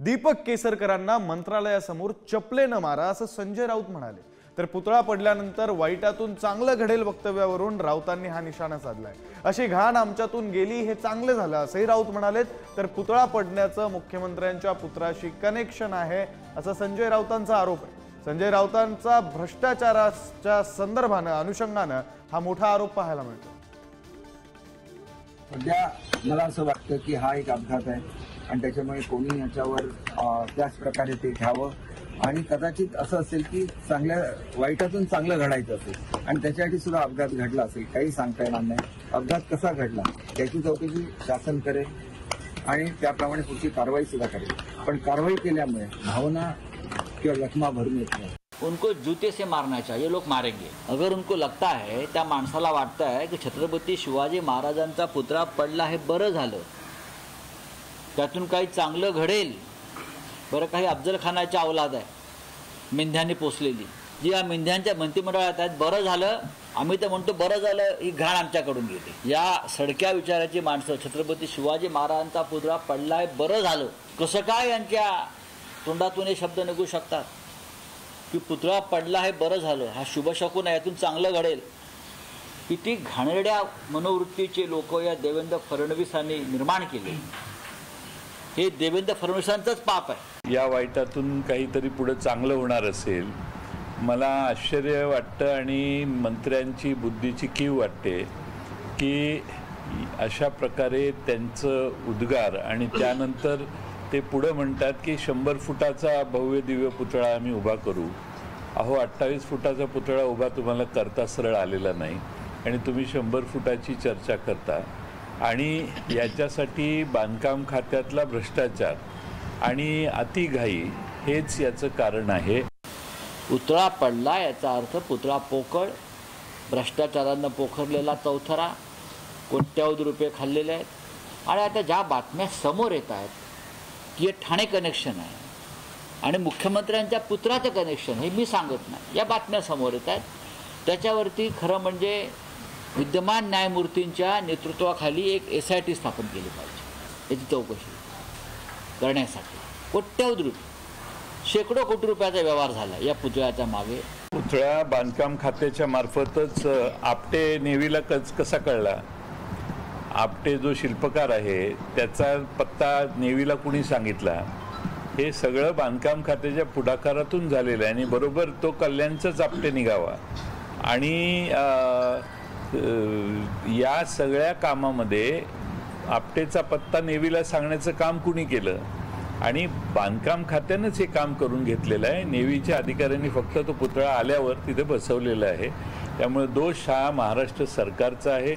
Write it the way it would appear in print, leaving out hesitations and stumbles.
दीपक केसरकरांना मंत्रालयासमोर चपलेनं मारा असं संजय राऊत म्हणाले। तर पुतळा पडल्यानंतर वाईटातून चांगलं घडेल वक्तव्यावरून राऊतांनी हा निशाणा साधलाय। अशी घाण आमच्यातून गेली हे चांगले झालं असंही राऊत म्हणालेत। तर पुतळा पडण्याचं मुख्यमंत्र्यांच्या पुत्राशी कनेक्शन आहे असा संजय राऊतांचा आरोप आहे। संजय राऊतांचा भ्रष्टाचाराच्या संदर्भानं अनुषंगानं हा मोठा आरोप पाहायला मिळतो। सध्या मला असं वाटतं की हा एक अपघात आहे आणि त्याच्यामुळे कोणी याच्यावर त्याच प्रकारे ते घ्यावं आणि कदाचित असं असेल की चांगल्या वाईटातून चांगलं घडायचं असेल आणि त्याच्यासाठी सुद्धा अपघात घडला असेल, काही सांगता येणार नाही। अपघात कसा घडला त्याची चौकशी शासन करेल आणि त्याप्रमाणे पुढची कारवाई सुद्धा करेल। पण कारवाई केल्यामुळे भावना किंवा जखमा भरून येत नाही। उनको जूते से मारना चाहिए, लोग मारेंगे। अगर उनको लगता है, त्या माणसाला वाटतं आहे की छत्रपती शिवाजी महाराजांचा पुतळा पडला हे बरं झालं, त्यातून काही चांगलं घडेल, बरं काही अफजल खानाच्या औलाद आहे मेंढ्यांनी पोसलेली, जी या मेंढ्यांच्या मंत्रिमंडळात आहेत, बरं झालं, आम्ही तर म्हणतो बरं झालं ही घाण आमच्याकडून गेली। या सडक्या विचाराची माणसं छत्रपती शिवाजी महाराजांचा पुतळा पडला आहे बरं झालं, कसं काय यांच्या तोंडातून हे शब्द निघू शकतात की पुतळा पडला आहे बरं झालं, हा शुभशकुन आहे, यातून चांगलं घडेल। किती घाणेरड्या मनोवृत्तीचे लोक या देवेंद्र फडणवीसांनी निर्माण केले, हे देवेंद्र फडणवीसांचंच पाप आहे। या वाईटातून काहीतरी पुढे चांगलं होणार असेल, मला आश्चर्य वाटतं आणि मंत्र्यांची बुद्धीची कीव वाटते की अशा प्रकारे त्यांचं उद्गार आणि त्यानंतर ते पुढे म्हणतात की 100 फुटाचा भव्य दिव्य पुतळा आम्ही उभा करू। अहो 28 फुटाचा पुतळा उभा तुम्हाला करता सरळ आलेला नाही आणि तुम्ही 100 फुटाची चर्चा करता आणि याच्यासाठी बांधकाम खात्यातला भ्रष्टाचार आणि अतिघाई हेच याचं कारण आहे। पुतळा पडला याचा अर्थ पुतळा पोकळ, भ्रष्टाचारानं पोखरलेला चौथरा, कोट्यावधी रुपये खाल्लेले आहेत। आणि आता ज्या बातम्या समोर येत आहेत की हे ठाणे कनेक्शन आहे आणि मुख्यमंत्र्यांच्या पुत्राचं कनेक्शन, हे मी सांगत नाही, या बातम्या समोर येत आहेत। त्याच्यावरती खरं म्हणजे विद्यमान न्यायमूर्तींच्या नेतृत्वाखाली एक SIT स्थापन केली पाहिजे याची चौकशी करण्यासाठी। कोट्यावधी रुपये, शेकडो कोटी रुपयाचा व्यवहार झाला या पुतळ्याच्या मागे। पुतळा बांधकाम खात्याच्या मार्फतच आपटे नेव्हीला कसा कळला? आपटे जो शिल्पकार आहे त्याचा पत्ता नेव्हीला कुणी सांगितला? हे सगळं बांधकाम खात्याच्या पुढाकारातून झालेलं आहे आणि बरोबर तो कल्याणचाच आपटे निघावा आणि या सगळ्या कामामध्ये आपटेचा पत्ता नेव्हीला सांगण्याचं काम कुणी केलं? आणि बांधकाम खात्यानंच हे काम करून घेतलेलं आहे। नेव्हीच्या अधिकाऱ्यांनी फक्त तो पुतळा आल्यावर तिथे बसवलेला आहे। त्यामुळे दोष हा महाराष्ट्र सरकारचा आहे।